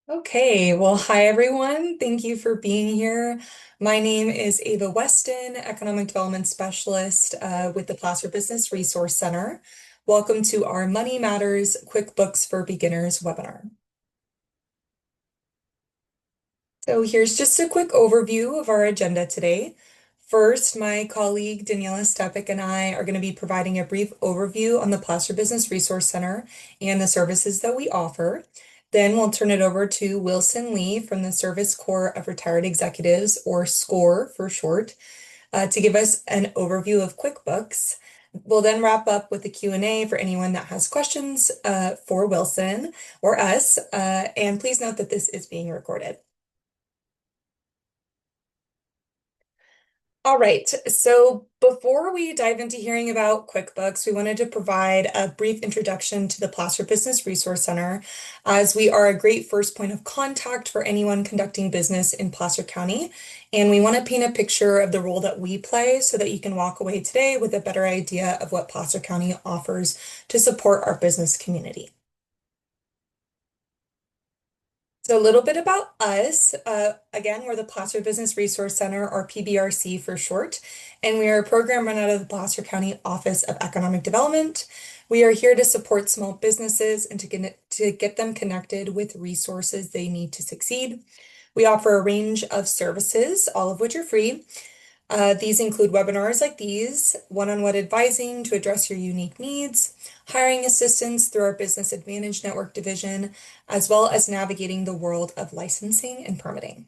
Okay, well, hi everyone. Thank you for being here. My name is Ava Weston, Economic Development Specialist with the Placer Business Resource Center. Welcome to our Money Matters QuickBooks for Beginners webinar. So here's just a quick overview of our agenda today. First, my colleague Daniela Stepik and I are going to be providing a brief overview on the Placer Business Resource Center and the services that we offer. Then we'll turn it over to Wilson Lee from the Service Corps of Retired Executives, or SCORE for short, to give us an overview of QuickBooks. We'll then wrap up with a Q&A for anyone that has questions for Wilson or us. And please note that this is being recorded. All right, so before we dive into hearing about QuickBooks, we wanted to provide a brief introduction to the Placer Business Resource Center, as we are a great first point of contact for anyone conducting business in Placer County. And we want to paint a picture of the role that we play so that you can walk away today with a better idea of what Placer County offers to support our business community. So a little bit about us. Again, we're the Placer Business Resource Center, or PBRC for short, and we are a program run out of the Placer County Office of Economic Development. We are here to support small businesses and to get them connected with resources they need to succeed. We offer a range of services, all of which are free. These include webinars like these, one-on-one advising to address your unique needs, hiring assistance through our Business Advantage Network division, as well as navigating the world of licensing and permitting.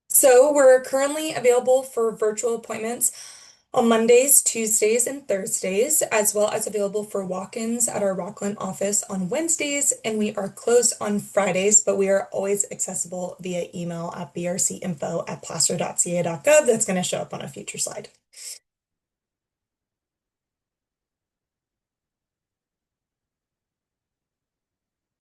So we're currently available for virtual appointments on Mondays, Tuesdays, and Thursdays, as well as available for walk-ins at our Rockland office on Wednesdays, and we are closed on Fridays, but we are always accessible via email at brcinfo@placer.ca.gov. That's going to show up on a future slide.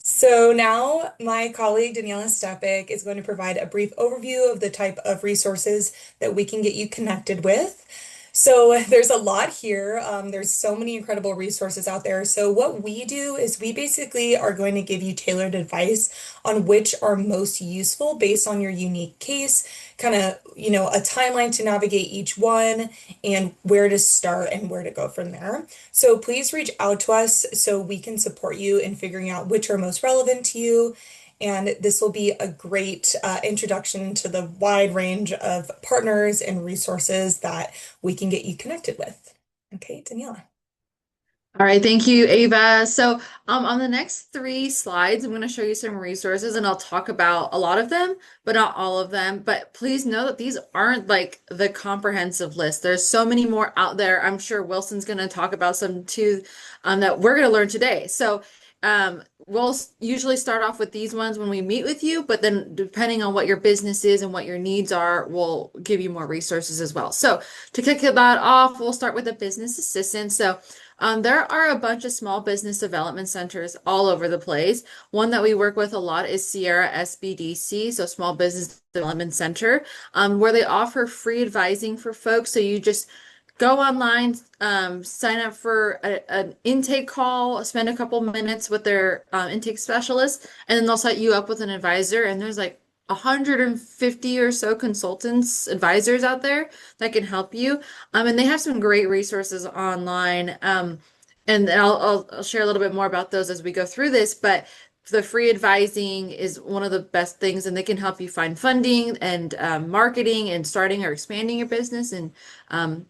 So now my colleague Daniela Stepik is going to provide a brief overview of the type of resources that we can get you connected with. So there's a lot here. There's so many incredible resources out there. So what we do is we basically are going to give you tailored advice on which are most useful based on your unique case, kind of, a timeline to navigate each one and where to start and where to go from there. So please reach out to us so we can support you in figuring out which are most relevant to you. And this will be a great introduction to the wide range of partners and resources that we can get you connected with. Okay, Daniela. All right, thank you, Ava. So, on the next three slides, I'm going to show you some resources and I'll talk about a lot of them, but not all of them. But please know that these aren't like the comprehensive list. There's so many more out there. I'm sure Wilson's going to talk about some too, that we're going to learn today. So, we'll usually start off with these ones when we meet with you, but then depending on what your business is and what your needs are, we'll give you more resources as well. So, to kick that off, we'll start with a business assistant. So, there are a bunch of small business development centers all over the place. One that we work with a lot is Sierra SBDC, so Small Business Development Center, where they offer free advising for folks. So you just go online, sign up for an intake call, spend a couple minutes with their intake specialist, and then they'll set you up with an advisor. And there's like 150 or so consultants, advisors out there that can help you. And they have some great resources online. And I'll share a little bit more about those as we go through this, but the free advising is one of the best things, and they can help you find funding and marketing and starting or expanding your business. And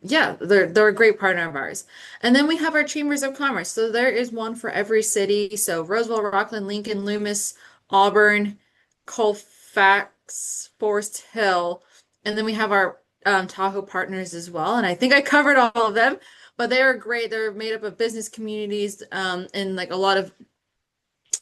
yeah, they're a great partner of ours. And then we have our chambers of commerce. So there is one for every city. So Roseville, Rockland, Lincoln, Loomis, Auburn, Colfax, Forest Hill, and then we have our Tahoe partners as well. And I think I covered all of them, but they are great. They're made up of business communities, and like a lot of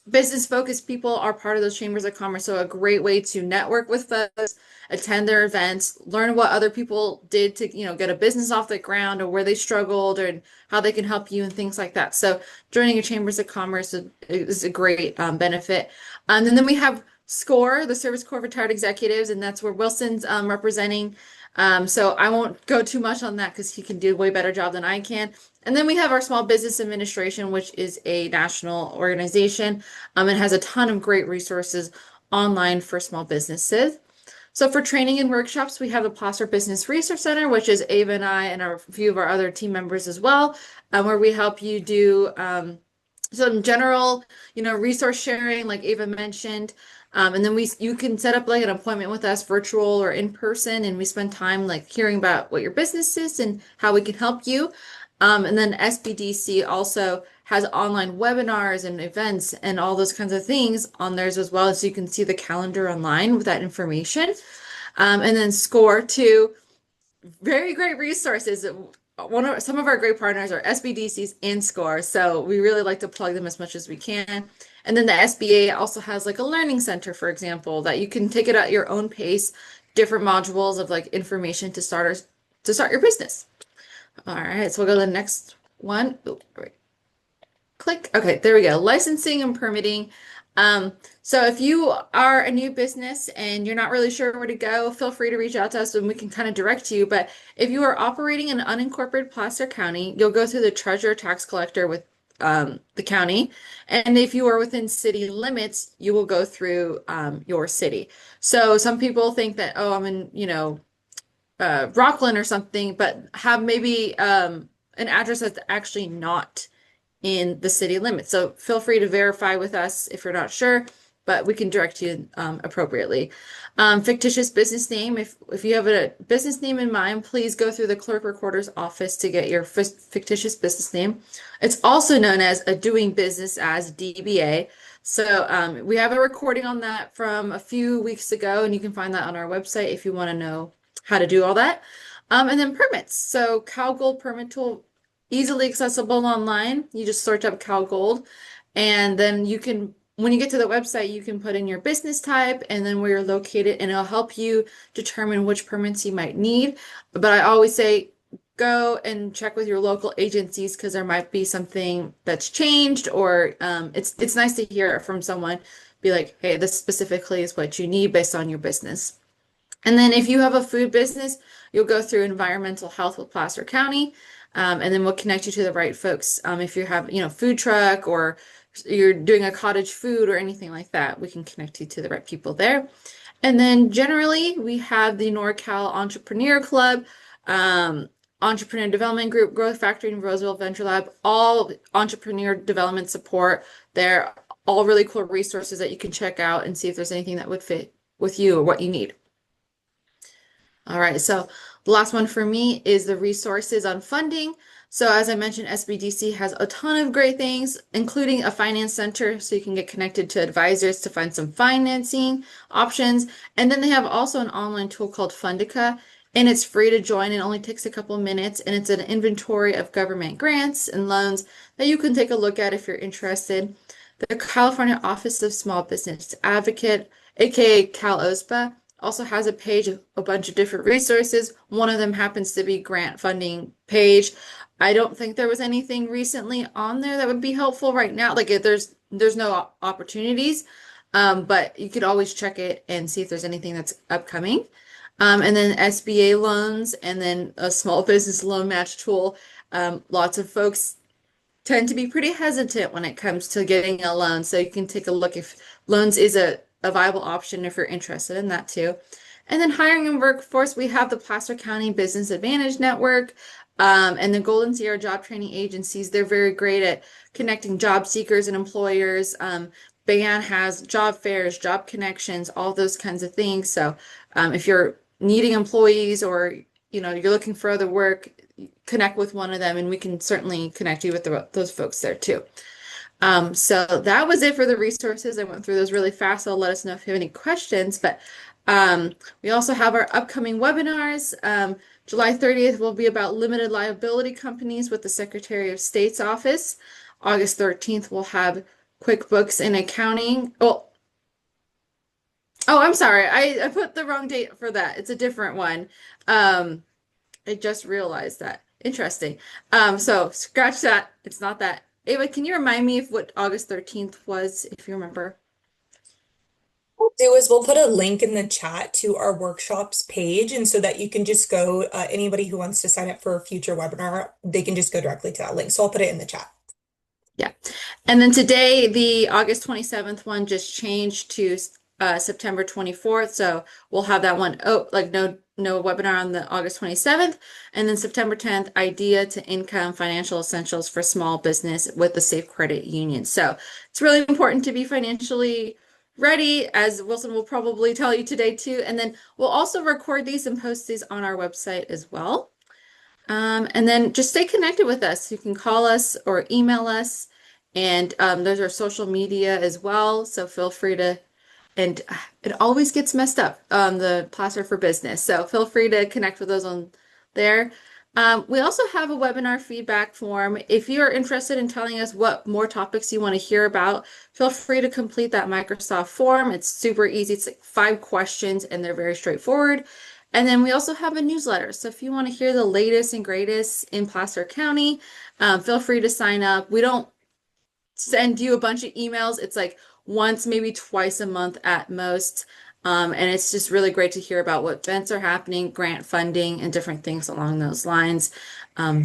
business focused people are part of those chambers of commerce. So a great way to network with folks, attend their events, learn what other people did to, get a business off the ground, or where they struggled, and how they can help you and things like that. So joining a chambers of commerce is a great benefit. And then we have SCORE, the Service Corps of Retired Executives, and that's where Wilson's representing. So I won't go too much on that because he can do a way better job than I can. And then we have our Small Business Administration, which is a national organization. It has a ton of great resources online for small businesses. So for training and workshops, we have the Placer Business Resource Center, which is Ava and I and a few of our other team members as well, where we help you do some general, resource sharing, like Ava mentioned. And then you can set up like an appointment with us, virtual or in person, and we spend time like hearing about what your business is and how we can help you. And then SBDC also has online webinars and events and all those kinds of things on theirs as well, so you can see the calendar online with that information. And then SCORE too, very great resources. Some of our great partners are SBDCs and SCORE, so we really like to plug them as much as we can. And then the SBA also has like a learning center, for example, that you can take it at your own pace, different modules of like information to start your business. All right, so we'll go to the next one. Oh, right. Click. Okay, there we go. Licensing and permitting. So if you are a new business and you're not really sure where to go, feel free to reach out to us and we can kind of direct you. But if you are operating in unincorporated Placer County, you'll go through the treasurer tax collector with the county. And if you are within city limits, you will go through your city. So some people think that, oh, I'm in, Rockland or something, but have maybe an address that's actually not in the city limits. So feel free to verify with us if you're not sure, but we can direct you appropriately. Fictitious business name. If you have a business name in mind, please go through the clerk recorder's office to get your fictitious business name. It's also known as a doing business as DBA. So we have a recording on that from a few weeks ago, and you can find that on our website if you want to know how to do all that. And then permits. So CalGold permit tool, easily accessible online. You just search up CalGold, and then you can, when you get to the website, you can put in your business type and then where you're located, and it'll help you determine which permits you might need. But I always say go and check with your local agencies because there might be something that's changed, or it's nice to hear from someone be like, hey, this specifically is what you need based on your business. And then if you have a food business, you'll go through environmental health with Placer County, and then we'll connect you to the right folks. If you have, food truck or you're doing a cottage food or anything like that, we can connect you to the right people there. And then generally, we have the NorCal Entrepreneur Club, Entrepreneur Development Group, Growth Factory, and Roseville Venture Lab, all entrepreneur development support. They're all really cool resources that you can check out and see if there's anything that would fit with you or what you need. All right, so the last one for me is the resources on funding. So as I mentioned, SBDC has a ton of great things, including a finance center, so you can get connected to advisors to find some financing options. And then they have also an online tool called Fundica, and it's free to join. It only takes a couple of minutes, and it's an inventory of government grants and loans that you can take a look at if you're interested. The California Office of Small Business Advocate, aka Cal OSPA, also has a page of a bunch of different resources. One of them happens to be grant funding page. I don't think there was anything recently on there that would be helpful right now. Like if there's no opportunities, but you could always check it and see if there's anything that's upcoming. And then SBA loans, and then a small business loan match tool. Lots of folks tend to be pretty hesitant when it comes to getting a loan. So you can take a look if loans is a viable option if you're interested in that too. And then hiring and workforce, we have the Placer County Business Advantage Network, and the Golden Sierra Job Training Agencies. They're very great at connecting job seekers and employers. BAN has job fairs, job connections, all those kinds of things. So if you're needing employees or you're looking for other work, connect with one of them, and we can certainly connect you with those folks there too. So that was it for the resources. I went through those really fast. So let us know if you have any questions. But we also have our upcoming webinars. July 30th will be about limited liability companies with the Secretary of State's office. August 13th, we'll have QuickBooks and accounting. Oh, I'm sorry. I put the wrong date for that. It's a different one. I just realized that. Interesting. So scratch that. It's not that. Ava, can you remind me of what August 13th was, if you remember? Do is we'll put a link in the chat to our workshops page, and so that you can just go, anybody who wants to sign up for a future webinar, they can just go directly to that link. So I'll put it in the chat. Yeah. And then today, the August 27th one just changed to September 24th. So we'll have that one. Oh, like no webinar on the August 27th. And then September 10th, idea to income financial essentials for small business with the Safe Credit Union. So it's really important to be financially ready, as Wilson will probably tell you today too. And then we'll also record these and post these on our website as well. And then just stay connected with us. You can call us or email us. And there's our social media as well. So feel free to, and it always gets messed up on the Placer for Business. So feel free to connect with us on there. We also have a webinar feedback form. If you're interested in telling us what more topics you want to hear about, feel free to complete that Microsoft form. It's super easy. It's like 5 questions and they're very straightforward. And then we also have a newsletter. So if you want to hear the latest and greatest in Placer County, feel free to sign up. We don't send you a bunch of emails. It's like once, maybe twice a month at most. And it's just really great to hear about what events are happening, grant funding, and different things along those lines.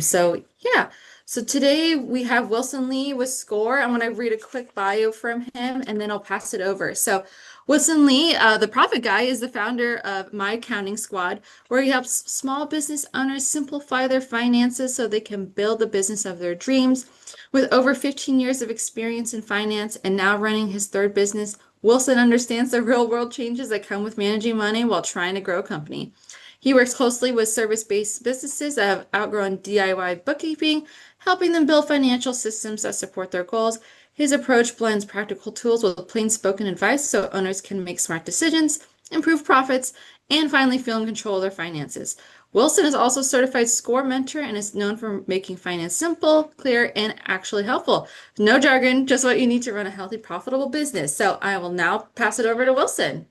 So yeah. So today we have Wilson Lee with SCORE. I'm going to read a quick bio from him and then I'll pass it over. So Wilson Lee, the Profit Guy, is the founder of My Accounting Squad, where he helps small business owners simplify their finances so they can build the business of their dreams. With over 15 years of experience in finance and now running his third business, Wilson understands the real world changes that come with managing money while trying to grow a company. He works closely with service-based businesses that have outgrown DIY bookkeeping, helping them build financial systems that support their goals. His approach blends practical tools with plain spoken advice so owners can make smart decisions, improve profits, and finally feel in control of their finances. Wilson is also a certified SCORE mentor and is known for making finance simple, clear, and actually helpful. No jargon, just what you need to run a healthy, profitable business. So I will now pass it over to Wilson.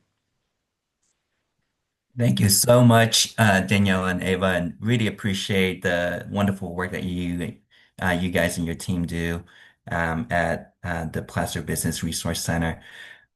Thank you so much, Danielle and Ava, and really appreciate the wonderful work that you guys and your team do at the Placer Business Resource Center.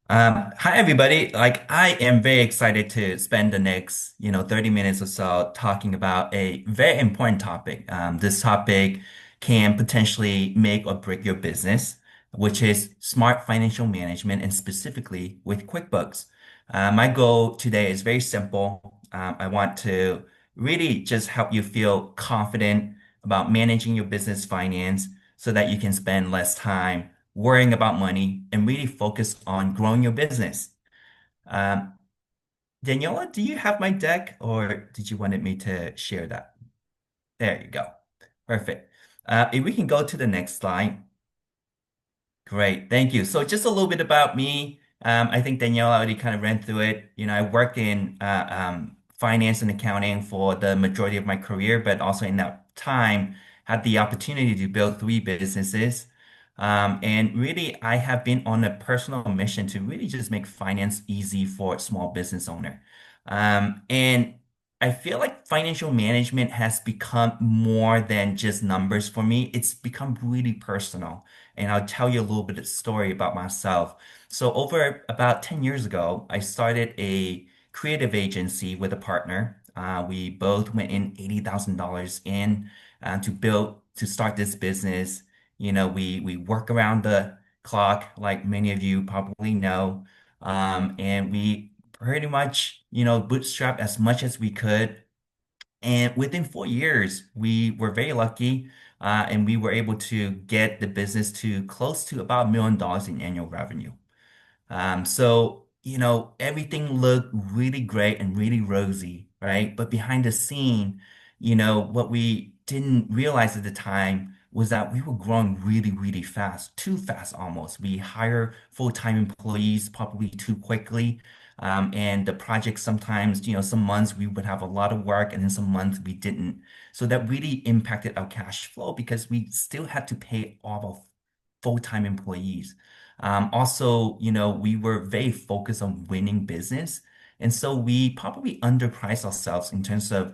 Hi everybody. Like I am very excited to spend the next, 30 minutes or so talking about a very important topic. This topic can potentially make or break your business, which is smart financial management and specifically with QuickBooks. My goal today is very simple. I want to really just help you feel confident about managing your business finance so that you can spend less time worrying about money and really focus on growing your business. Um, Daniela, do you have my deck or did you wanted me to share that? There you go. Perfect. If we can go to the next slide. Great, thank you. So just a little bit about me. I think Danielle already kind of ran through it. I worked in finance and accounting for the majority of my career, but also in that time had the opportunity to build 3 businesses. And really, I have been on a personal mission to really just make finance easy for a small business owner. And I feel like financial management has become more than just numbers for me. It's become really personal. And I'll tell you a little bit of story about myself. So over about 10 years ago, I started a creative agency with a partner. We both went in $80,000 in to start this business. We work around the clock, like many of you probably know. And we pretty much, bootstrap as much as we could. And within 4 years, we were very lucky, and we were able to get the business to close to about $1 million in annual revenue. Everything looked really great and really rosy, right? But behind the scene, what we didn't realize at the time was that we were growing really, really fast, too fast almost. We hire full-time employees probably too quickly. And the project sometimes, some months we would have a lot of work and then some months we didn't. So that really impacted our cash flow because we still had to pay all of full-time employees. Also, we were very focused on winning business. And so we probably underpriced ourselves in terms of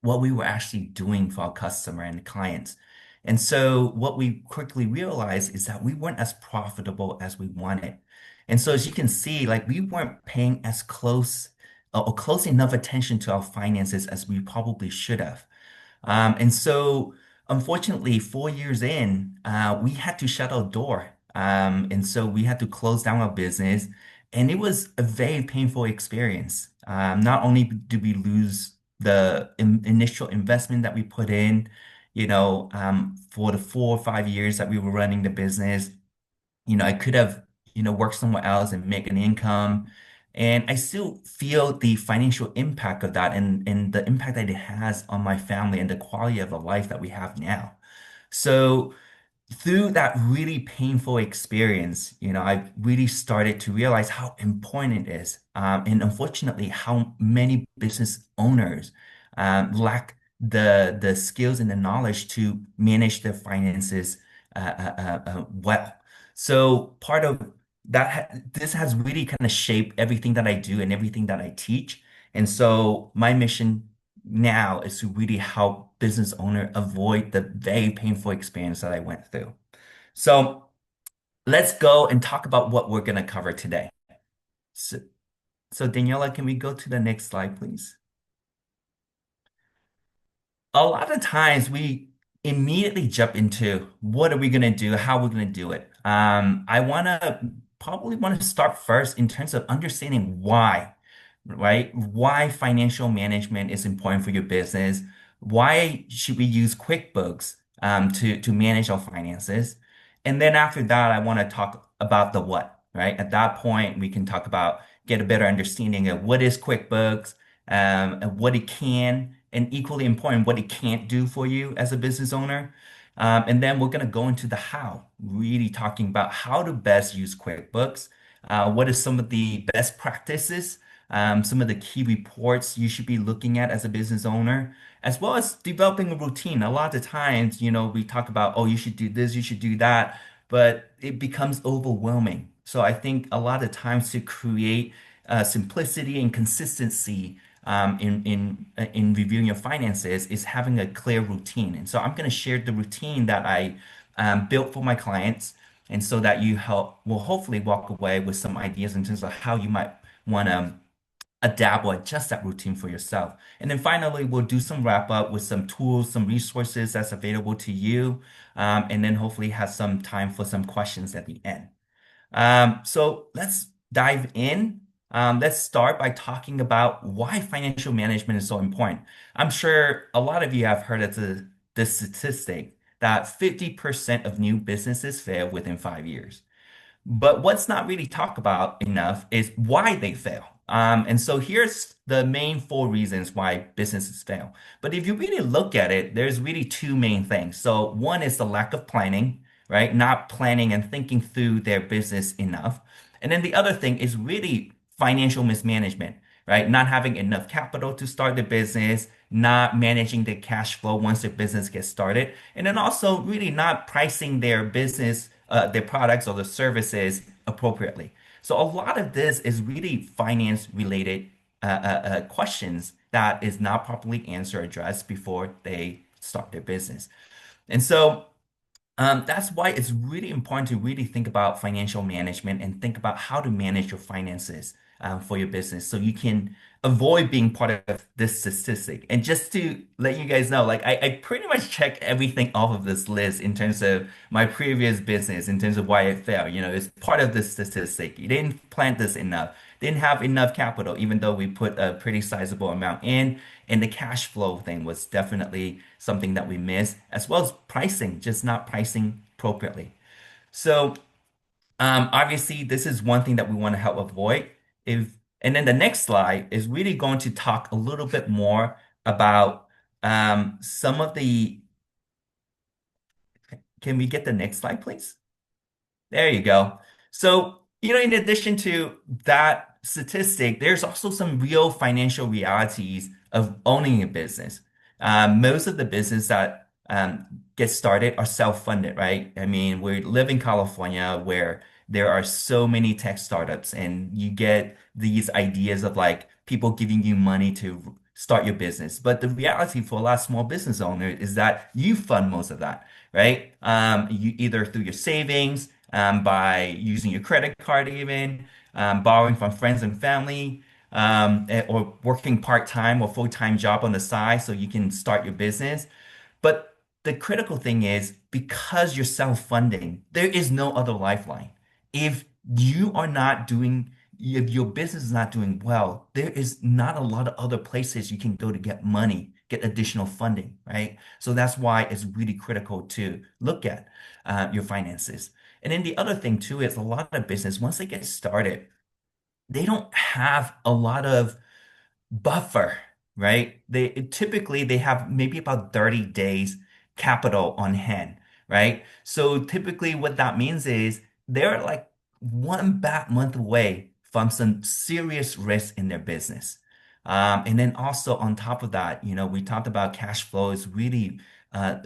what we were actually doing for our customer and clients. And so what we quickly realized is that we weren't as profitable as we wanted. And so as you can see, like we weren't paying as close or close enough attention to our finances as we probably should have. And so, unfortunately, 4 years in, we had to shut our door. And so we had to close down our business. And it was a very painful experience. Not only did we lose the initial investment that we put in, for the 4 or 5 years that we were running the business, I could have, worked somewhere else and make an income. And I still feel the financial impact of that and the impact that it has on my family and the quality of the life that we have now. So through that really painful experience, I really started to realize how important it is. And unfortunately, how many business owners lack the skills and the knowledge to manage their finances well. So part of this has really kind of shaped everything that I do and everything that I teach. And so my mission now is to really help business owner avoid the very painful experience that I went through. So let's go and talk about what we're going to cover today. So, so Daniela, can we go to the next slide, please? A lot of times we immediately jump into what are we going to do, how we're going to do it. I probably want to start first in terms of understanding why, right? Why financial management is important for your business. Why should we use QuickBooks to manage our finances? And then after that, I want to talk about the what, right? At that point, we can talk about get a better understanding of what is QuickBooks, and what it can, and equally important, what it can't do for you as a business owner. And then we're going to go into the how, really talking about how to best use QuickBooks. What are some of the best practices, some of the key reports you should be looking at as a business owner, as well as developing a routine. A lot of times, we talk about, oh, you should do this, you should do that, but it becomes overwhelming. So I think a lot of times to create simplicity and consistency in reviewing your finances is having a clear routine. And so I'm going to share the routine that I built for my clients, and so that you help will hopefully walk away with some ideas in terms of how you might want to adapt or adjust that routine for yourself. And then finally, we'll do some wrap up with some tools, some resources that's available to you, and then hopefully have some time for some questions at the end. So let's dive in. Let's start by talking about why financial management is so important. I'm sure a lot of you have heard of the statistic that 50% of new businesses fail within 5 years. But what's not really talked about enough is why they fail. And so here's the main four reasons why businesses fail. But if you really look at it, there's really two main things. So one is the lack of planning, right? Not planning and thinking through their business enough. And then the other thing is really financial mismanagement, right? Not having enough capital to start the business, not managing the cash flow once their business gets started, and then also really not pricing their business, their products or the services appropriately. So a lot of this is really finance related questions that is not properly answered, addressed before they start their business. And so that's why it's really important to really think about financial management and think about how to manage your finances for your business so you can avoid being part of this statistic. And just to let you guys know, like I pretty much check everything off of this list in terms of my previous business, in terms of why it failed. It's part of this statistic. You didn't plan this enough, didn't have enough capital, even though we put a pretty sizable amount in. And the cash flow thing was definitely something that we missed, as well as pricing, just not pricing appropriately. So obviously, this is one thing that we want to help avoid. If and then the next slide is really going to talk a little bit more about some of the. Can we get the next slide, please? There you go. So, in addition to that statistic, there's also some real financial realities of owning a business. Most of the business that get started are self-funded, right? I mean, we live in California where there are so many tech startups, and you get these ideas of like people giving you money start your business. But the reality for a lot of small business owners is that you fund most of that, right? You either through your savings, by using your credit card even, borrowing from friends and family, or working part-time or full-time job on the side so you can start your business. But the critical thing is because you're self-funding, there is no other lifeline. If you are not doing, if your business is not doing well, there is not a lot of other places you can go to get money, get additional funding, right? So that's why it's really critical to look at your finances. And then the other thing too is a lot of business, once they get started, they don't have a lot of buffer, right? They have maybe about 30 days capital on hand, right? So typically what that means is they're like one bad month away from some serious risk in their business. And then also on top of that, we talked about cash flow is really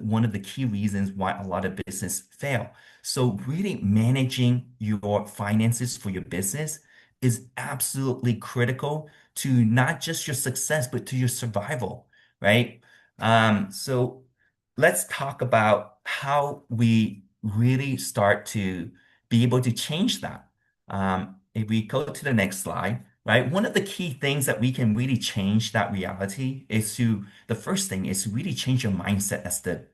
one of the key reasons why a lot of business fail. So really managing your finances for your business is absolutely critical to not just your success, but to your survival, right? So let's talk about how we really start to be able to change that. If we go to the next slide, right? One of the key things that we can really change that reality is the first thing is to really change your mindset as the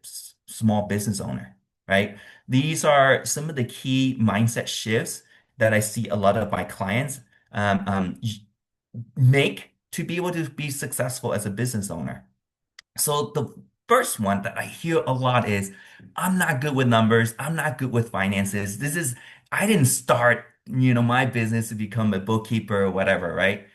small business owner, right? These are some of the key mindset shifts that I see a lot of my clients um, um, make to be able to be successful as a business owner. So the first one that I hear a lot is, I'm not good with numbers. I'm not good with finances. I didn't start, my business to become a bookkeeper or whatever, right?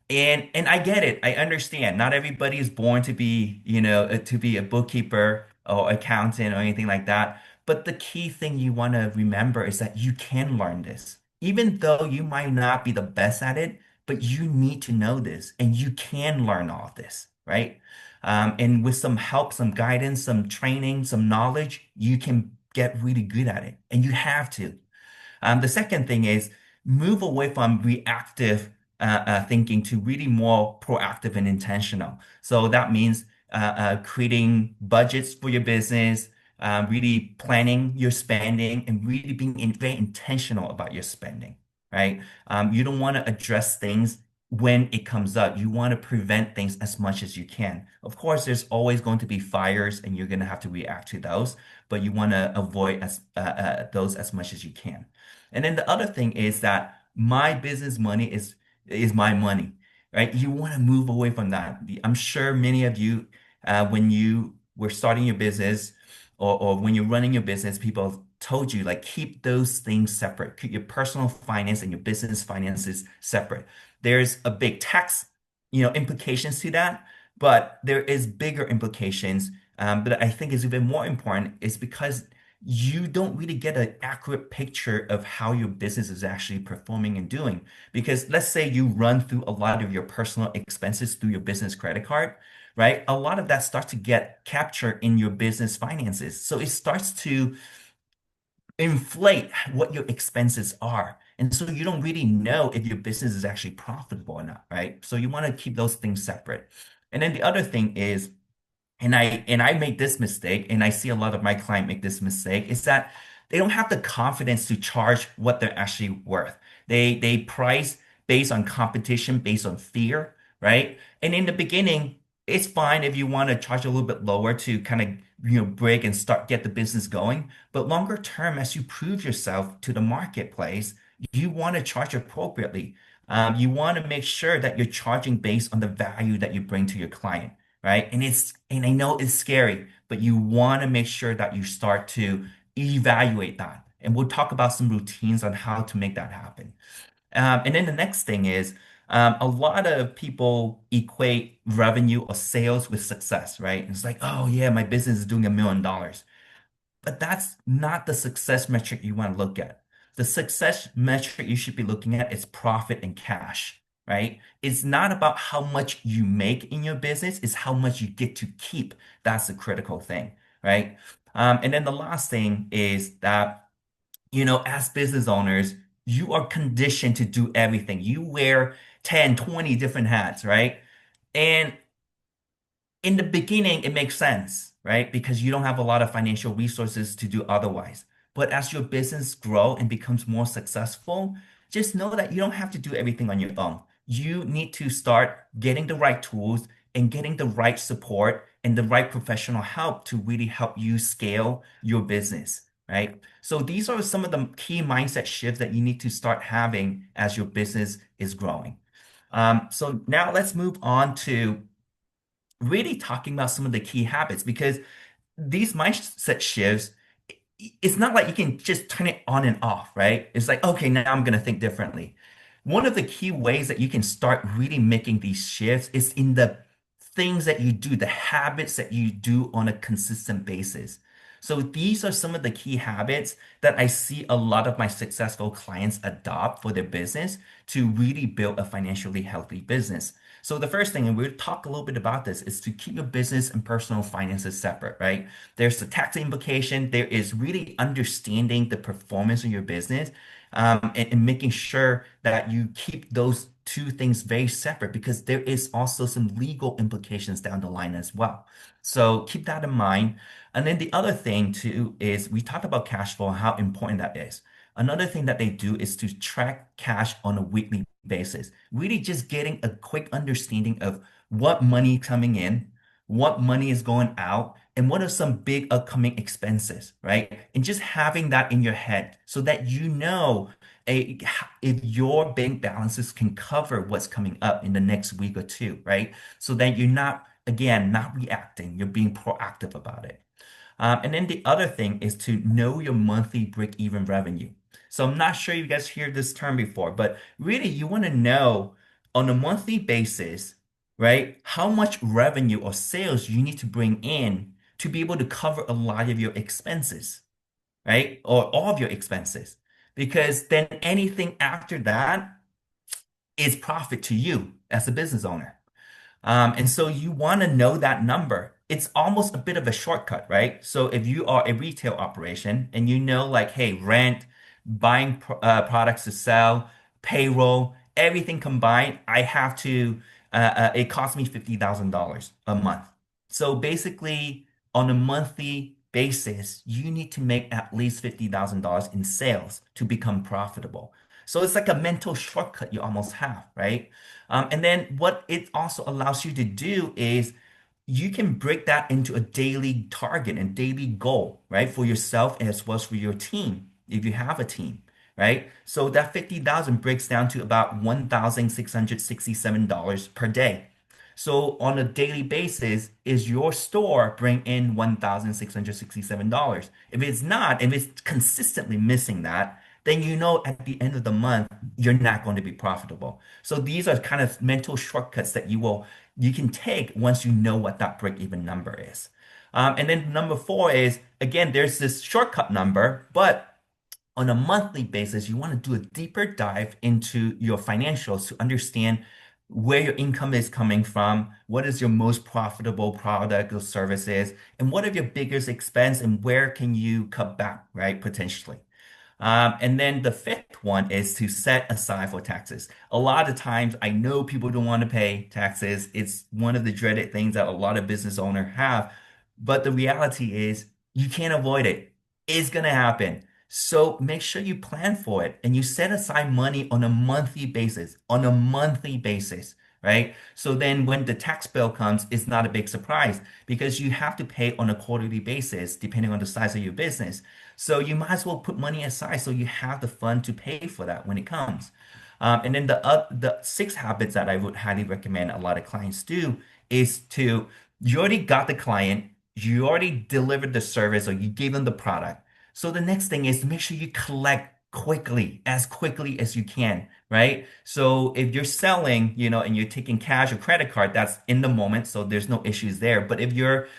And I get it. I understand. Not everybody is born to be, to be a bookkeeper or accountant or anything like that. But the key thing you want to remember is that you can learn this. Even though you might not be the best at it, but you need to know this and you can learn all of this, right? And with some help, some guidance, some training, some knowledge, you can get really good at it. And you have to. The second thing is move away from reactive thinking to really more proactive and intentional. So that means creating budgets for your business, really planning your spending, and really being very intentional about your spending, right? You don't want to address things when it comes up. You want to prevent things as much as you can. Of course, there's always going to be fires, and you're going to have to react to those, but you want to avoid those as much as you can. And then the other thing is that my business money is my money, right? You want to move away from that. I'm sure many of you, when you were starting your business or when you're running your business, people told you like keep those things separate. Keep your personal finance and your business finances separate. There's a big tax, implications to that, but there is bigger implications. But I think is even more important is because you don't really get an accurate picture of how your business is actually performing and doing. Because let's say you run through a lot of your personal expenses through your business credit card, right? A lot of that starts to get captured in your business finances. So it starts to inflate what your expenses are. And so you don't really know if your business is actually profitable or not, right? So you want to keep those things separate. And then the other thing is, and I make this mistake, and I see a lot of my client make this mistake, is that they don't have the confidence to charge what they're actually worth. They price based on competition, based on fear, right? And in the beginning, it's fine if you want to charge a little bit lower to kind of break and start get the business going. But longer term, as you prove yourself to the marketplace, you want to charge appropriately. You want to make sure that you're charging based on the value that you bring to your client, right? And I know it's scary, but you want to make sure that you start to evaluate that. And we'll talk about some routines on how to make that happen. And then the next thing is a lot of people equate revenue or sales with success, right? It's like, oh yeah, my business is doing $1 million. But that's not the success metric you want to look at. The success metric you should be looking at is profit and cash, right? It's not about how much you make in your business, it's how much you get to keep. That's the critical thing, right? And then the last thing is that, as business owners, you are conditioned to do everything. You wear 10, 20 different hats, right? And In the beginning, it makes sense, right? Because you don't have a lot of financial resources to do otherwise. But as your business grow and becomes more successful, just know that you don't have to do everything on your own. You need to start getting the right tools and getting the right support and the right professional help to really help you scale your business, right? So these are some of the key mindset shifts that you need to start having as your business is growing. So now let's move on to really talking about some of the key habits because these mindset shifts, it's not like you can just turn it on and off, right? It's like, okay, now I'm going to think differently. One of the key ways that you can start really making these shifts is in the things that you do, the habits that you do on a consistent basis. So these are some of the key habits that I see a lot of my successful clients adopt for their business to really build a financially healthy business. So the first thing, and we'll talk a little bit about this, is to keep your business and personal finances separate, right? There's the tax implication. There is really understanding the performance of your business, and making sure that you keep those two things very separate because there is also some legal implications down the line as well. So keep that in mind. And then the other thing too is we talked about cash flow and how important that is. Another thing that they do is to track cash on a weekly basis, really just getting a quick understanding of what money coming in, what money is going out, and what are some big upcoming expenses, right? And just having that in your head so that you know a, if your bank balances can cover what's coming up in the next week or two, right? So that you're not, again, not reacting, you're being proactive about it. And then the other thing is to know your monthly break-even revenue. So I'm not sure you guys heard this term before, but really you want to know on a monthly basis, right, how much revenue or sales you need to bring in to be able to cover a lot of your expenses, right? Or all of your expenses. Because then anything after that is profit to you as a business owner. And so you want to know that number. It's almost a bit of a shortcut, right? So if you are a retail operation and you know, like, hey, rent, buying products to sell, payroll, everything combined, I have to, it costs me $50,000 a month. So basically, on a monthly basis, you need to make at least $50,000 in sales to become profitable. So it's like a mental shortcut you almost have, right? And then what it also allows you to do is you can break that into a daily target and daily goal, right? For yourself as well as for your team, if you have a team, right? So that 50,000 breaks down to about $1,667 per day. So on a daily basis, is your store bring in $1,667? If it's not, if it's consistently missing that, then you know at the end of the month, you're not going to be profitable. So these are kind of mental shortcuts that you can take once you know what that break-even number is. And then number four is, again, there's this shortcut number, but on a monthly basis, you want to do a deeper dive into your financials to understand where your income is coming from, what is your most profitable product or services, and what are your biggest expense and where can you cut back, right, potentially. And then the fifth one is to set aside for taxes. A lot of times, I know people don't want to pay taxes. It's one of the dreaded things that a lot of business owners have. But the reality is, you can't avoid it. It's going to happen. So make sure you plan for it and you set aside money on a monthly basis, right? So then when the tax bill comes, it's not a big surprise because you have to pay on a quarterly basis depending on the size of your business. So you might as well put money aside so you have the fund to pay for that when it comes. And then the six habits that I would highly recommend a lot of clients do is to, you already got the client, you already delivered the service or you gave them the product. So the next thing is to make sure you collect quickly as you can, right? So if you're selling, and you're taking cash or credit card, that's in the moment, so there's no issues there. But if your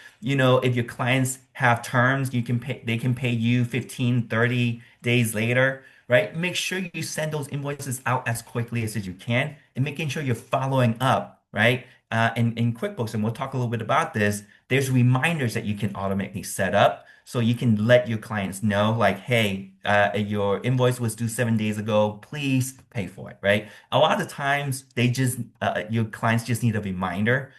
clients have terms, they can pay you 15, 30 days later, right? Make sure you send those invoices out as quickly as you can and making sure you're following up, right? In QuickBooks, and we'll talk a little bit about this, there's reminders that you can automatically set up so you can let your clients know, like, hey, your invoice was due 7 days ago. Please pay for it, right? A lot of times, your clients just need a reminder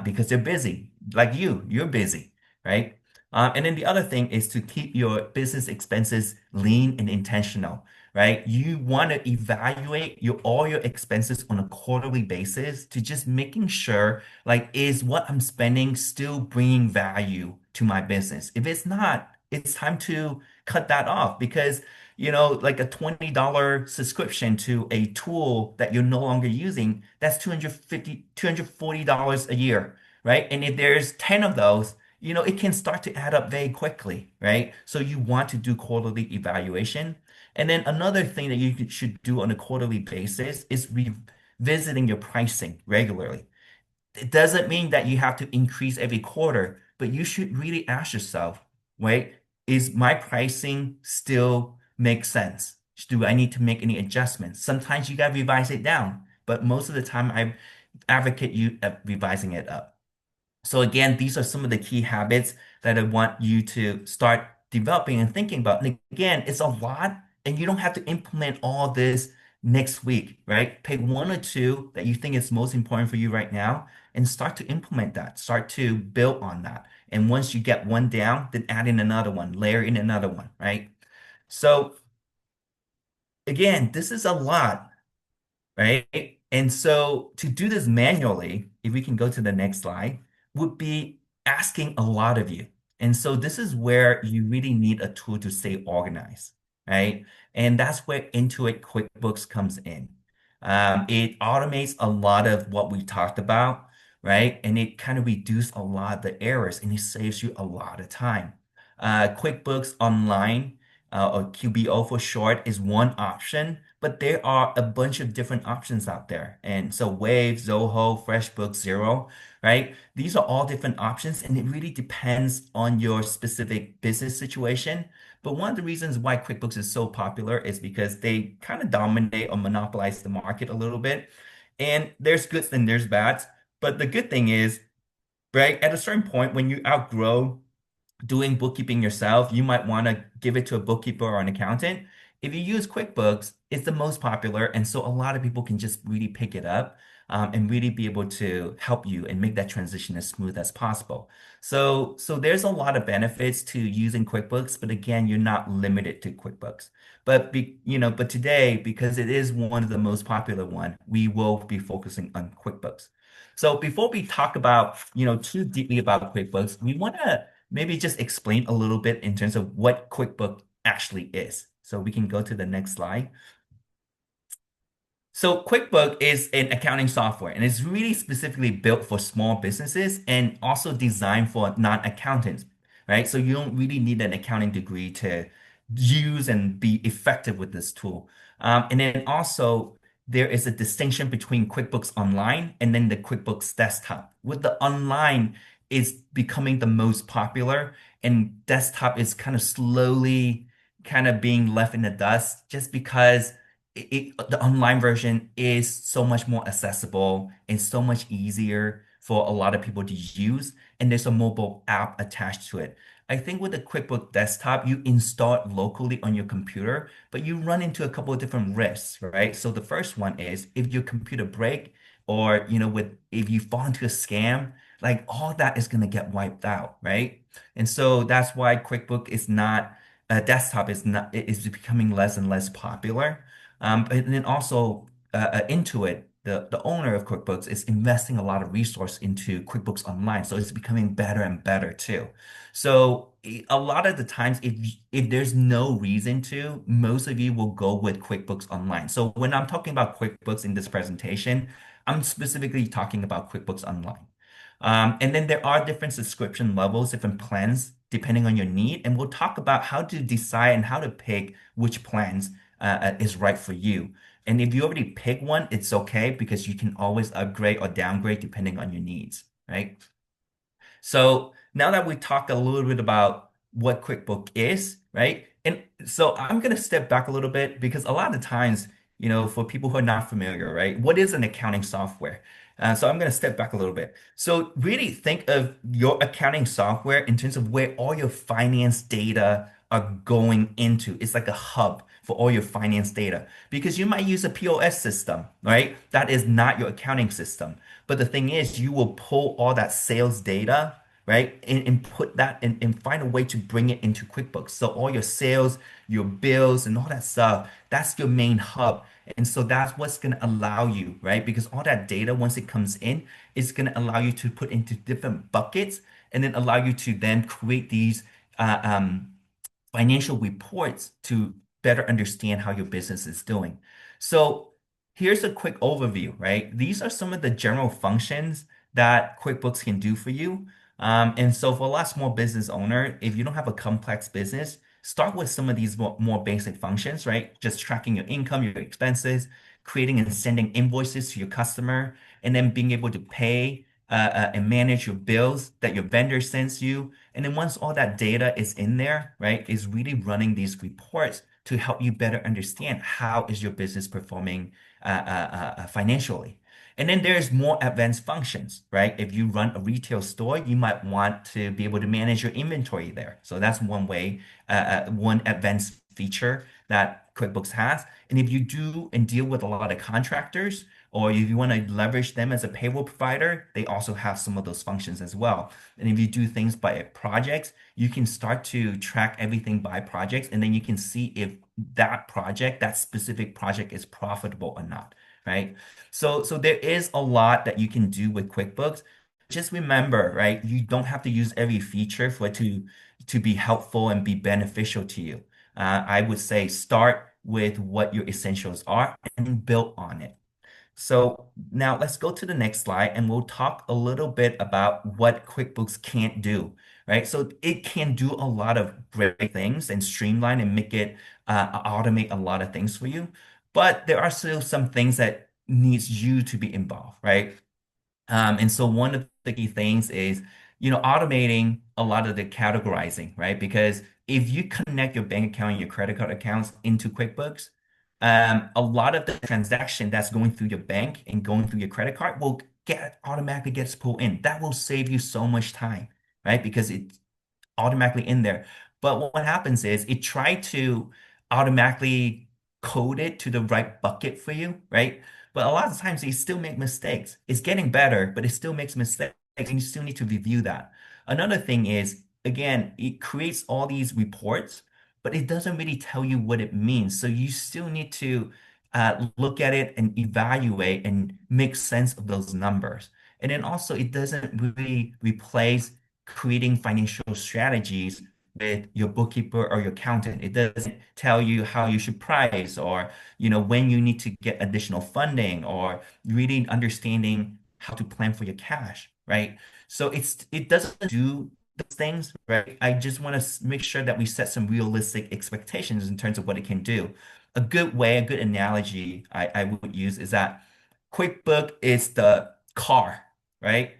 because they're busy. like you're busy, right? And then the other thing is to keep your business expenses lean and intentional, right? You want to evaluate all your expenses on a quarterly basis to just making sure, like, is what I'm spending still bringing value to my business? If it's not, it's time to cut that off because, like a $20 subscription to a tool that you're no longer using, that's $240 a year, right? And if there's 10 of those, it can start to add up very quickly, right? So you want to do quarterly evaluation. And then another thing that should do on a quarterly basis is revisiting your pricing regularly. It doesn't mean that you have to increase every quarter, but you should really ask yourself, right? Is my pricing still make sense? Do I need to make any adjustments? Sometimes you got to revise it down, but most of the time I advocate you revising it up. So again, these are some of the key habits that I want you to start developing and thinking about. And again, it's a lot, and you don't have to implement all this next week, right? Pick one or two that you think is most important for you right now and start to implement that. Start to build on that. And once you get one down, then add in another one, layer in another one, right? So again, this is a lot, right? And so to do this manually, if we can go to the next slide, would be asking a lot of you. And so this is where you really need a tool to stay organized, right? And that's where Intuit QuickBooks comes in. It automates a lot of what we talked about, right? And it kind of reduces a lot of the errors and it saves you a lot of time. QuickBooks Online, or QBO for short, is one option, but there are a bunch of different options out there. And so Wave, Zoho, FreshBooks, Zero, right? These are all different options, and it really depends on your specific business situation. But one of the reasons why QuickBooks is so popular is because they kind of dominate or monopolize the market a little bit. And there's goods and there's bads. But the good thing is, right, at a certain point, when you outgrow doing bookkeeping yourself, you might want to give it to a bookkeeper or an accountant. If you use QuickBooks, it's the most popular, and so a lot of people can just really pick it up and really be able to help you and make that transition as smooth as possible. So there's a lot of benefits to using QuickBooks, but again, you're not limited to QuickBooks. But today, because it is one of the most popular one, we will be focusing on QuickBooks. So before we talk about, too deeply about QuickBooks, we want to maybe just explain a little bit in terms of what QuickBook actually is. So we can go to the next slide. So QuickBook is an accounting software and it's really specifically built for small businesses and also designed for non-accountants, right? So you don't really need an accounting degree to use and be effective with this tool. And then also there is a distinction between QuickBooks Online and then the QuickBooks Desktop. With the online is becoming the most popular and desktop is kind of slowly kind of being left in the dust just because the online version is so much more accessible and so much easier for a lot of people to use, and there's a mobile app attached to it. I think with the QuickBook Desktop, you install it locally on your computer, but you run into a couple of different risks, right? So the first one is if your computer break or with if you fall into a scam, like all that is going to get wiped out, right? And so that's why QuickBook is not desktop is becoming less and less popular. And then also Intuit, the owner of QuickBooks, is investing a lot of resource into QuickBooks Online, so it's becoming better and better too. So a lot of the times, if there's no reason to, most of you will go with QuickBooks Online. So when I'm talking about QuickBooks in this presentation, I'm specifically talking about QuickBooks Online. And then there are different subscription levels, different plans, depending on your need. And we'll talk about how to decide and how to pick which plans is right for you. And if you already pick one, it's okay because you can always upgrade or downgrade depending on your needs, right? So now that we talked a little bit about what QuickBook is, right? And so I'm going to step back a little bit because a lot of times, for people who are not familiar, right? What is an accounting software? So I'm going to step back a little bit. So really think of your accounting software in terms of where all your finance data are going into. It's like a hub for all your finance data because you might use a POS system, right? That is not your accounting system. But the thing is, you will pull all that sales data, right? And put that and find a way to bring it into QuickBooks. So all your sales, your bills, and all that stuff, that's your main hub. And so that's what's going to allow you, right? Because all that data, once it comes in, is going to allow you to put into different buckets and then allow you to then create these uh, um, financial reports to better understand how your business is doing. So here's a quick overview, right? These are some of the general functions that QuickBooks can do for you. And so for a lot small business owner, if you don't have a complex business, start with some of these more basic functions, right? Just tracking your income, your expenses, creating and sending invoices to your customer, and then being able to pay and manage your bills that your vendor sends you. And then once all that data is in there, right, is really running these reports to help you better understand how is your business performing financially. And then there's more advanced functions, right? If you run a retail store, you might want to be able to manage your inventory there. So that's one way, one advanced feature that QuickBooks has. And if you do and deal with a lot of contractors, or if you want to leverage them as a payroll provider, they also have some of those functions as well. And if you do things by projects, you can start to track everything by projects, and then you can see if that project, that specific project is profitable or not, right? So there is a lot that you can do with QuickBooks. Just remember, right, you don't have to use every feature for it to be helpful and be beneficial to you. I would say start with what your essentials are and build on it. So now let's go to the next slide and we'll talk a little bit about what QuickBooks can't do, right? So it can do a lot of great things and streamline and make it automate a lot of things for you. But there are still some things that needs you to be involved, right? And so one of the key things is, automating a lot of the categorizing, right? Because if you connect your bank account and your credit card accounts into QuickBooks, a lot of the transaction that's going through your bank and going through your credit card will get automatically gets pulled in. That will save you so much time, right? Because it's automatically in there. But what happens is it tried to automatically code it to the right bucket for you, right? But a lot of times it still make mistakes. It's getting better, but it still makes mistakes, and you still need to review that. Another thing is, again, it creates all these reports, but it doesn't really tell you what it means. So you still need to look at it and evaluate and make sense of those numbers. And then also, it doesn't really replace creating financial strategies with your bookkeeper or your accountant. It doesn't tell you how you should price or, when you need to get additional funding or really understanding how to plan for your cash, right? So it doesn't do those things, right? I just want to make sure that we set some realistic expectations in terms of what it can do. A good analogy I would use is that QuickBook is the car, right?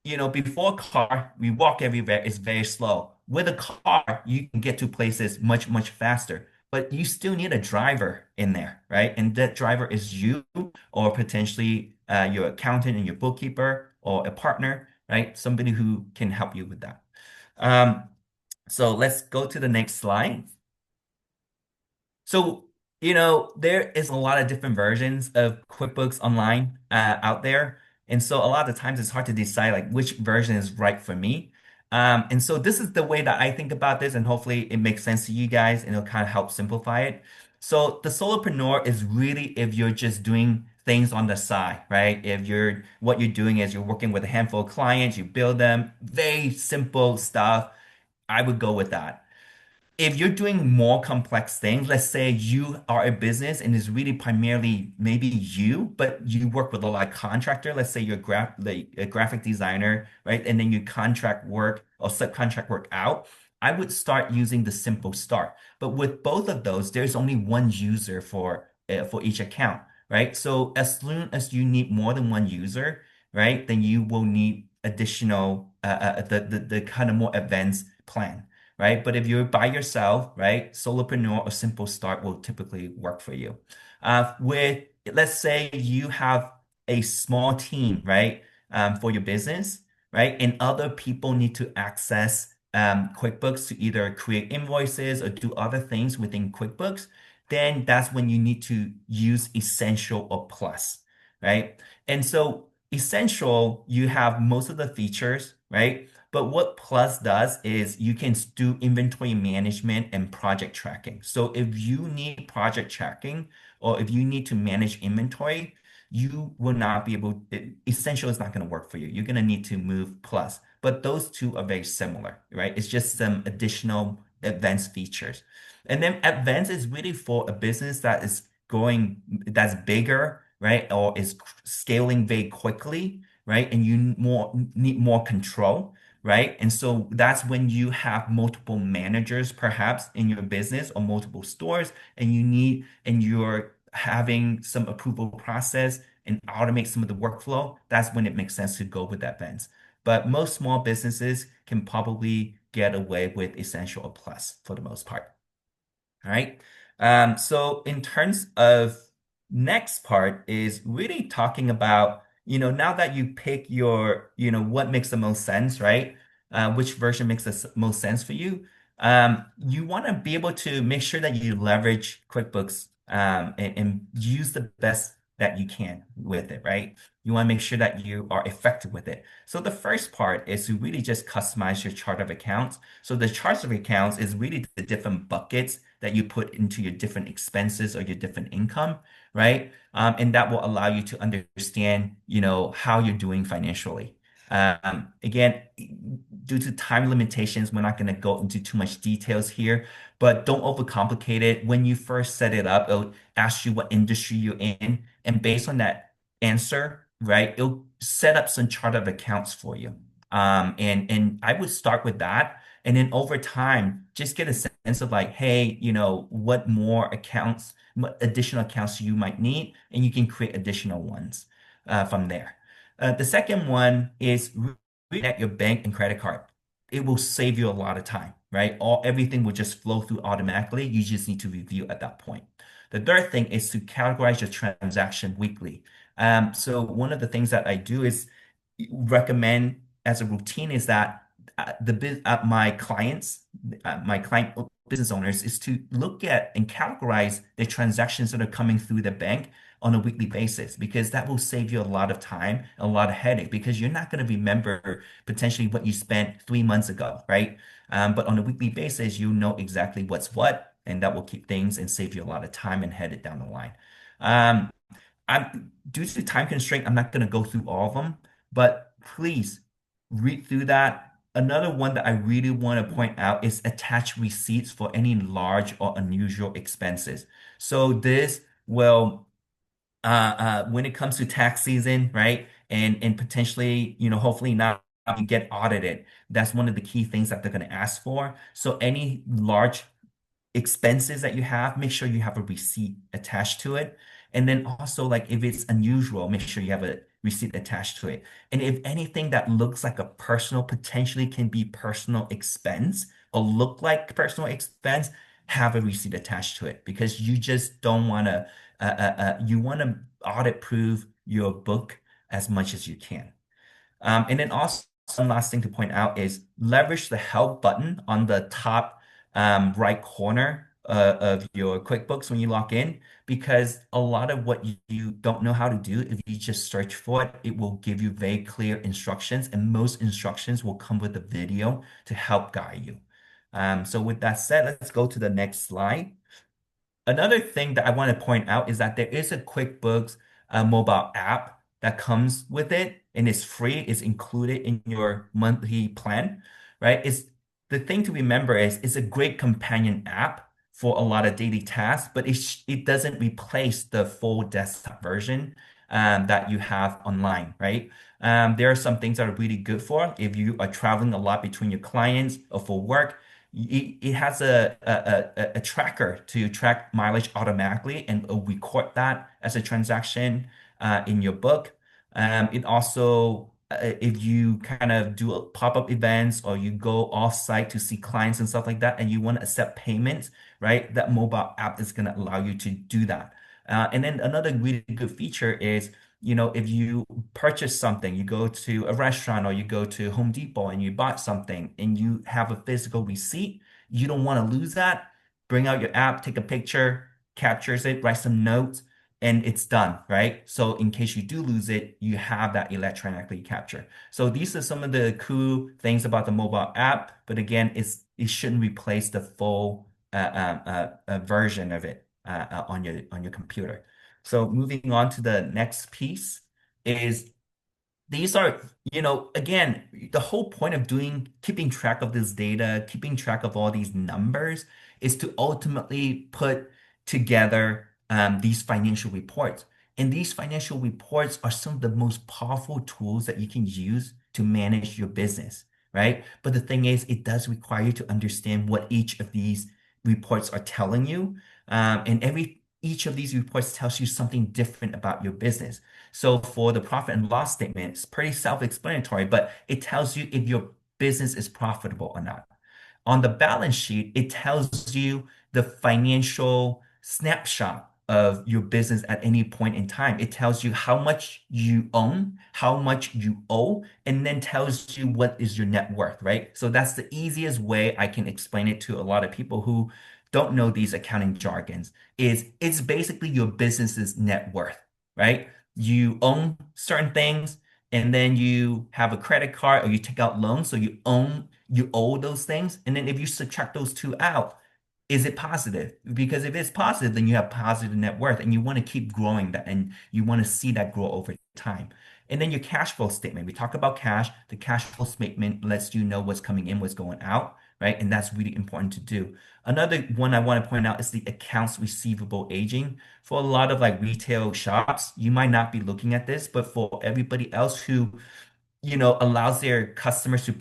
Before a car, we walk everywhere, it's very slow. With a car, you can get to places much, much faster. But you still need a driver in there, right? And that driver is you or potentially your accountant and your bookkeeper or a partner, right? Somebody who can help you with that. Um, so let's go to the next slide. So, there is a lot of different versions of QuickBooks Online out there. And so a lot of times it's hard to decide like which version is right for me. And so this is the way that I think about this, and hopefully it makes sense to you guys and it'll kind of help simplify it. So the solopreneur is really if you're just doing things on the side, right? If what you're doing is you're working with a handful of clients, you build them, very simple stuff. I would go with that. If you're doing more complex things, let's say you are a business and it's really primarily maybe you, but you work with a lot of contractor. Let's say you're a graphic designer, right? And then you contract work or subcontract work out. I would start using the simple start. But with both of those, there's only one user for each account, right? So as soon as you need more than one user, right, then you will need additional the kind of more advanced plan, right? But if you're by yourself, right, solopreneur or simple start will typically work for you. Let's say you have a small team, right, for your business, right, and other people need to access QuickBooks to either create invoices or do other things within QuickBooks. then that's when you need to use Essential or Plus, right? And so Essential, you have most of the features, right? But what Plus does is you can do inventory management and project tracking. So if you need project tracking or if you need to manage inventory, you will not be able, Essential is not going to work for you. You're going to need to move Plus. But those two are very similar, right? It's just some additional advanced features. And then advanced is really for a business that is going, that's bigger, right? Or is scaling very quickly, right? And you need more control, right? And so that's when you have multiple managers perhaps in your business or multiple stores, and you're having some approval process and automate some of the workflow. That's when it makes sense to go with advanced. But most small businesses can probably get away with Essential or Plus for the most part. All right. So in terms of next part is really talking about, now that you pick your, what makes the most sense, right? Which version makes the most sense for you? You want to be able to make sure that you leverage QuickBooks and use the best that you can with it, right? You want to make sure that you are effective with it. So the first part is to really just customize your chart of accounts. So the charts of accounts is really the different buckets that you put into your different expenses or your different income, right? And that will allow you to understand, how you're doing financially. Again, due to time limitations, we're not going to go into too much details here, but don't overcomplicate it. When you first set it up, it'll ask you what industry you're in, and based on that answer, right, it'll set up some chart of accounts for you. And I would start with that. And then over time, just get a sense of like, hey, what more accounts, what additional accounts you might need, and you can create additional ones from there. The second one is read at your bank and credit card. It will save you a lot of time, right? Everything will just flow through automatically. You just need to review at that point. The third thing is to categorize your transaction weekly. So one of the things that I do is recommend as a routine is that my client business owners, is to look at and categorize the transactions that are coming through the bank on a weekly basis, because that will save you a lot of time, a lot of headache, because you're not going to remember potentially what you spent 3 months ago, right? But on a weekly basis, you know exactly what's what, and that will keep things and save you a lot of time and headed down the line. Um, due to time constraint, I'm not going to go through all of them, but please read through that. Another one that I really want to point out is attach receipts for any large or unusual expenses. So this will, when it comes to tax season, right, and potentially, hopefully not you get audited. That's one of the key things that they're going to ask for. So any large expenses that you have, make sure you have a receipt attached to it. And then also, like if it's unusual, make sure you have a receipt attached to it. And if anything that looks like a personal, potentially can be personal expense or look like personal expense, have a receipt attached to it, because you just don't want to, you want to audit proof your book as much as you can. And then also, one last thing to point out is leverage the help button on the top right corner of your QuickBooks when you log in, because a lot of what you don't know how to do, if you just search for it, it will give you very clear instructions, and most instructions will come with a video to help guide you. So with that said, let's go to the next slide. Another thing that I want to point out is that there is a QuickBooks mobile app that comes with it, and it's free. It's included in your monthly plan, right? It's the thing to remember is it's a great companion app for a lot of daily tasks, but it doesn't replace the full desktop version that you have online, right? There are some things that are really good for if you are traveling a lot between your clients or for work. It has a tracker to track mileage automatically and record that as a transaction in your book. It also, if you kind of do pop-up events or you go off-site to see clients and stuff like that, and you want to accept payments, right? That mobile app is going to allow you to do that. And then another really good feature is, if you purchase something, you go to a restaurant or you go to Home Depot and you bought something and you have a physical receipt, you don't want to lose that. Bring out your app, take a picture, captures it, writes some notes, and it's done, right? So in case you do lose it, you have that electronically capture. So these are some of the cool things about the mobile app, but again, it shouldn't replace the full version of it on your computer. So moving on to the next piece is these are, again, the whole point of keeping track of this data, keeping track of all these numbers is to ultimately put together these financial reports. And these financial reports are some of the most powerful tools that you can use to manage your business, right? But the thing is, it does require you to understand what each of these reports are telling you. And each of these reports tells you something different about your business. So for the profit and loss statement, it's pretty self-explanatory, but it tells you if your business is profitable or not. On the balance sheet, it tells you the financial snapshot of your business at any point in time. It tells you how much you own, how much you owe, and then tells you what is your net worth, right? So that's the easiest way I can explain it to a lot of people who don't know these accounting jargons, is it's basically your business's net worth, right? You own certain things, and then you have a credit card or you take out loans, so you owe those things. And then if you subtract those two out, is it positive? Because if it's positive, then you have positive net worth and you want to keep growing that and you want to see that grow over time. And then your cash flow statement. We talk about cash. The cash flow statement lets you know what's coming in, what's going out, right? And that's really important to do. Another one I want to point out is the accounts receivable aging. For a lot of like retail shops, you might not be looking at this, but for everybody else who allows their customers to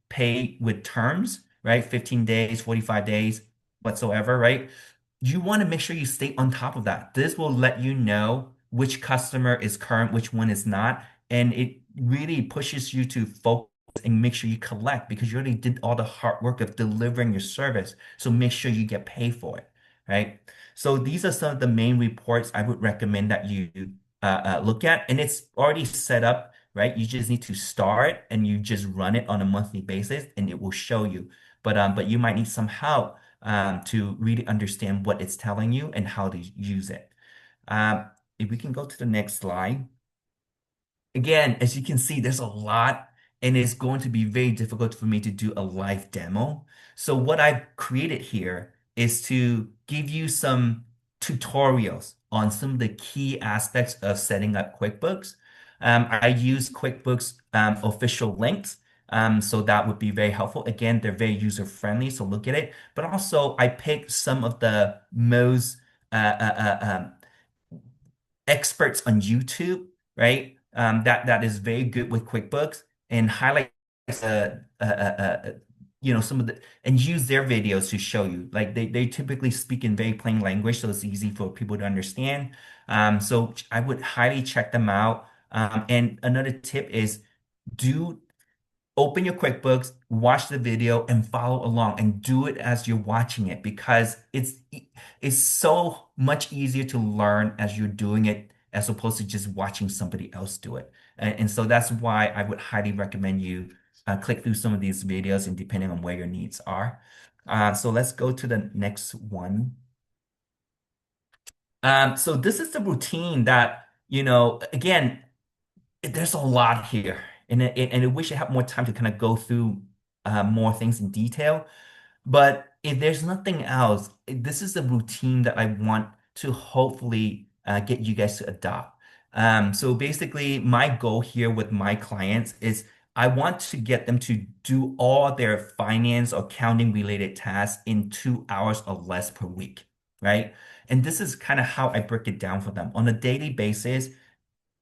pay with terms, right? 15 days, 45 days, whatsoever, right? You want to make sure you stay on top of that. This will let you know which customer is current, which one is not, and it really pushes you to focus and make sure you collect because you already did all the hard work of delivering your service. So make sure you get paid for it, right? So these are some of the main reports I would recommend that you look at, and it's already set up, right? You just need to start and you just run it on a monthly basis, and it will show you. But you might need some help to really understand what it's telling you and how to use it. Um, if we can go to the next slide. Again, as you can see, there's a lot, and it's going to be very difficult for me to do a live demo. So what I've created here is to give you some tutorials on some of the key aspects of setting up QuickBooks. I use QuickBooks official links, so that would be very helpful. Again, they're very user-friendly, so look at it. But also, I picked some of the most experts on YouTube, right? That is very good with QuickBooks and highlight some of the and use their videos to show you. Like they typically speak in very plain language, so it's easy for people to understand. So I would highly check them out. And another tip is do open your QuickBooks, watch the video, and follow along and do it as you're watching it because it's so much easier to learn as you're doing it as opposed to just watching somebody else do it. And so that's why I would highly recommend you click through some of these videos and depending on where your needs are. So let's go to the next one. So this is the routine that, again, there's a lot here, and I wish I had more time to kind of go through more things in detail. But if there's nothing else, this is the routine that I want to hopefully get you guys to adopt. So basically, my goal here with my clients is I want to get them to do all their finance or accounting related tasks in 2 hours or less per week, right? And this is kind of how I break it down for them on a daily basis.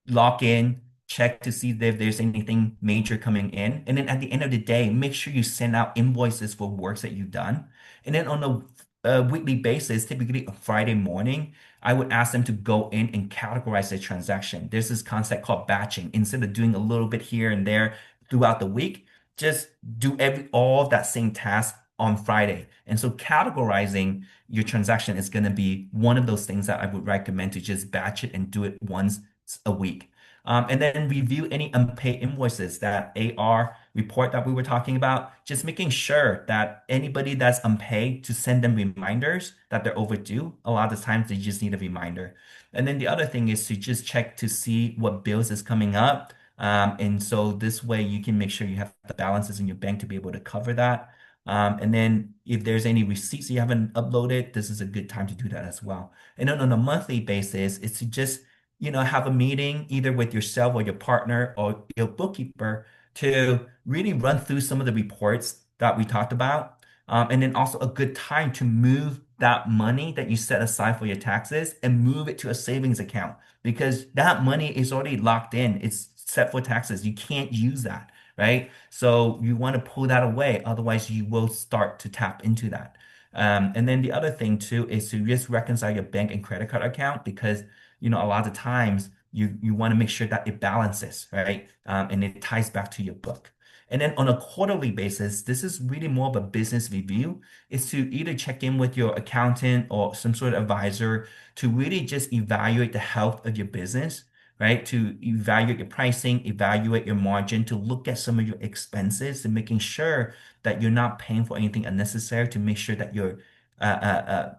Log in, check to see if there's anything major coming in. And then at the end of the day, make sure you send out invoices for works that you've done. And then on a weekly basis, typically on Friday morning, I would ask them to go in and categorize their transaction. There's this concept called batching. Instead of doing a little bit here and there throughout the week, just do all of that same task on Friday. And so categorizing your transaction is going to be one of those things that I would recommend to just batch it and do it once a week. And then review any unpaid invoices, that AR report that we were talking about, just making sure that anybody that's unpaid to send them reminders that they're overdue. A lot of times they just need a reminder. And then the other thing is to just check to see what bills is coming up. And so this way you can make sure you have the balances in your bank to be able to cover that. And then if there's any receipts you haven't uploaded, this is a good time to do that as well. And then on a monthly basis, it's to just, have a meeting either with yourself or your partner or your bookkeeper to really run through some of the reports that we talked about. And then also a good time to move that money that you set aside for your taxes and move it to a savings account because that money is already locked in. It's set for taxes. You can't use that, right? So you want to pull that away. Otherwise, you will start to tap into that. And then the other thing too is to just reconcile your bank and credit card account because a lot of times you want to make sure that it balances, right? And it ties back to your book. And then on a quarterly basis, this is really more of a business review, is to either check in with your accountant or some sort of advisor to really just evaluate the health of your business, right? To evaluate your pricing, evaluate your margin, to look at some of your expenses and making sure that you're not paying for anything unnecessary to make sure that your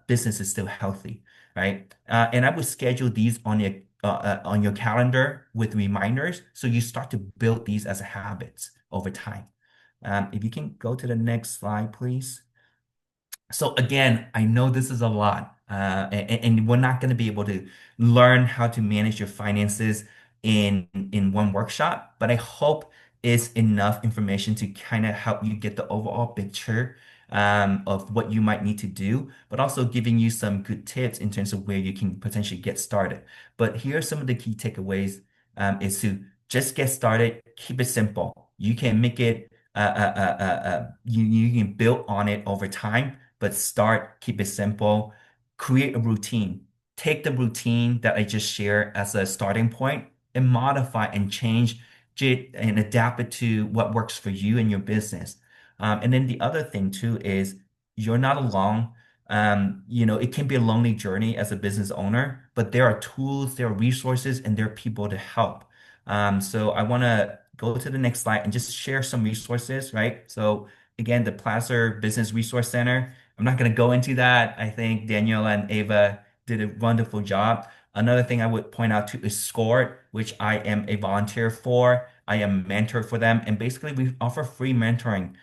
business is still healthy, right? And I would schedule these on your calendar with reminders, so you start to build these as habits over time. If you can go to the next slide, please. So again, I know this is a lot, and we're not going to be able to learn how to manage your finances in one workshop, but I hope it's enough information to kind of help you get the overall picture of what you might need to do, but also giving you some good tips in terms of where you can potentially get started. But here are some of the key takeaways, is to just get started, keep it simple. You can make it, you can build on it over time, but start, keep it simple, create a routine. Take the routine that I just shared as a starting point and modify and change it and adapt it to what works for you and your business. And then the other thing too is you're not alone. It can be a lonely journey as a business owner, but there are tools, there are resources, and there are people to help. So I want to go to the next slide and just share some resources, right? So again, the Placer Business Resource Center. I'm not going to go into that. I think Daniela and Ava did a wonderful job. Another thing I would point out too is SCORE, which I am a volunteer for. I am a mentor for them. And basically, we offer free mentoring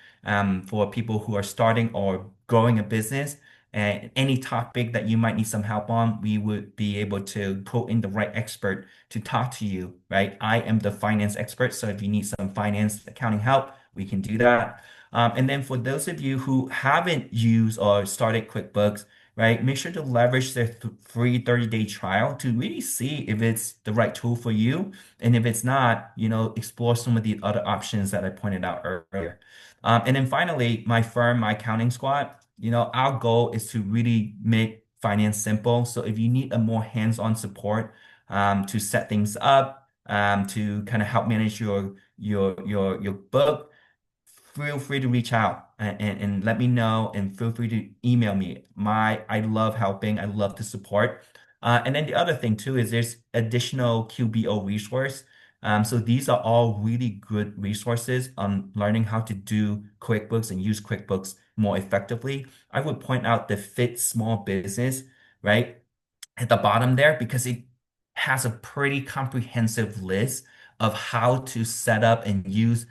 for people who are starting or growing a business. And any topic that you might need some help on, we would be able to pull in the right expert to talk to you, right? I am the finance expert. So if you need some finance accounting help, we can do that. And then for those of you who haven't used or started QuickBooks, right, make sure to leverage their free 30-day trial to really see if it's the right tool for you. And if it's not, explore some of the other options that I pointed out earlier. And then finally, my firm, my accounting squad, our goal is to really make finance simple. So if you need a more hands-on support to set things up, to kind of help manage your book, feel free to reach out and let me know and feel free to email me. I love helping. I love to support. And then the other thing too is there's additional QBO resource. So these are all really good resources on learning how to do QuickBooks and use QuickBooks more effectively. I would point out the Fit Small Business, right, at the bottom there because it has a pretty comprehensive list of how to set up and use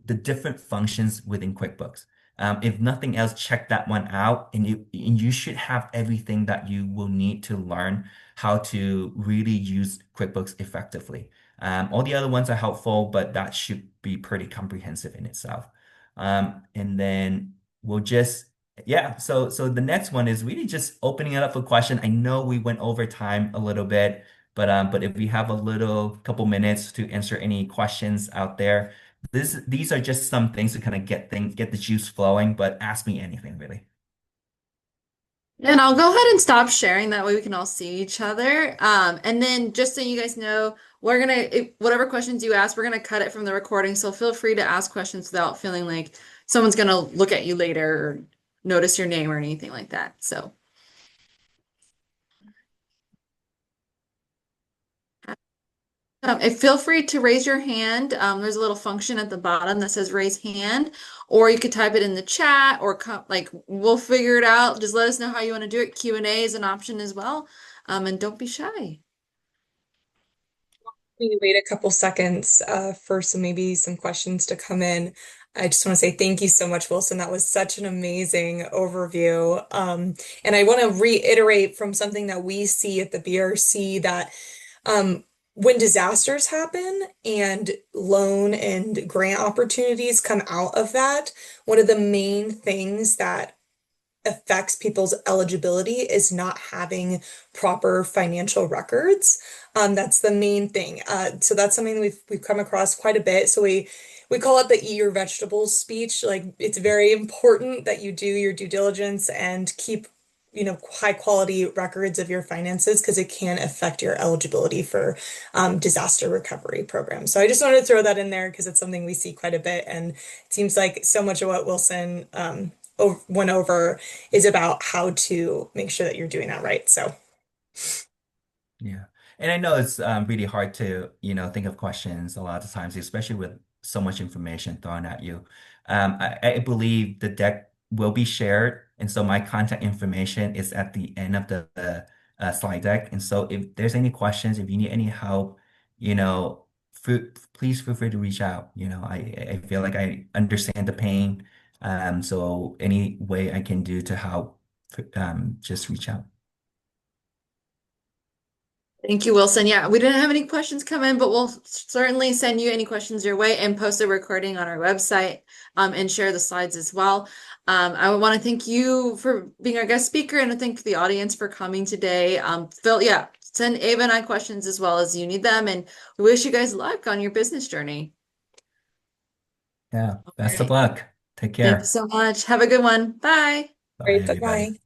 the different functions within QuickBooks. If nothing else, check that one out, and you should have everything that you will need to learn how to really use QuickBooks effectively. All the other ones are helpful, but that should be pretty comprehensive in itself. And then we'll just, yeah. So the next one is really just opening it up for question. I know we went over time a little bit, but if we have a little couple minutes to answer any questions out there. These are just some things to kind of get the juice flowing, but ask me anything really. And I'll go ahead and stop sharing. That way we can all see each other. And then just so you guys know, whatever questions you ask, we're gonna cut it from the recording. So feel free to ask questions without feeling like someone's gonna look at you later or notice your name or anything like that. So, If feel free to raise your hand. There's a little function at the bottom that says raise hand, or you could type it in the chat, or like we'll figure it out. Just let us know how you want to do it. Q&A is an option as well. And don't be shy. We wait a couple seconds for maybe some questions to come in. I just want to say thank you so much, Wilson. That was such an amazing overview. And I want to reiterate from something that we see at the BRC that um, when disasters happen and loan and grant opportunities come out of that, one of the main things that affects people's eligibility is not having proper financial records. That's the main thing. So that's something we've come across quite a bit. So we call it the eat your vegetables speech. Like it's very important that you do your due diligence and keep, high quality records of your finances because it can affect your eligibility for disaster recovery programs. So I just wanted to throw that in there because it's something we see quite a bit, and it seems like so much of what Wilson went over is about how to make sure that you're doing that right. So, Yeah. And I know it's really hard to, think of questions a lot of times, especially with so much information thrown at you. I believe the deck will be shared. And so my contact information is at the end of the slide deck. And so if there's any questions, if you need any help, you know, please feel free to reach out. I feel like I understand the pain. So any way I can do to help, just reach out. Thank you, Wilson. Yeah, we didn't have any questions come in, but we'll certainly send you any questions your way and post a recording on our website, and share the slides as well. I want to thank you for being our guest speaker and I thank the audience for coming today. Phil, yeah, send Ava and I questions as well as you need them. And we wish you guys luck on your business journey. Yeah. All Best of right. luck. Take Thank you care. so much. Have a good one. Bye. Bye, great. everybody. Bye-bye.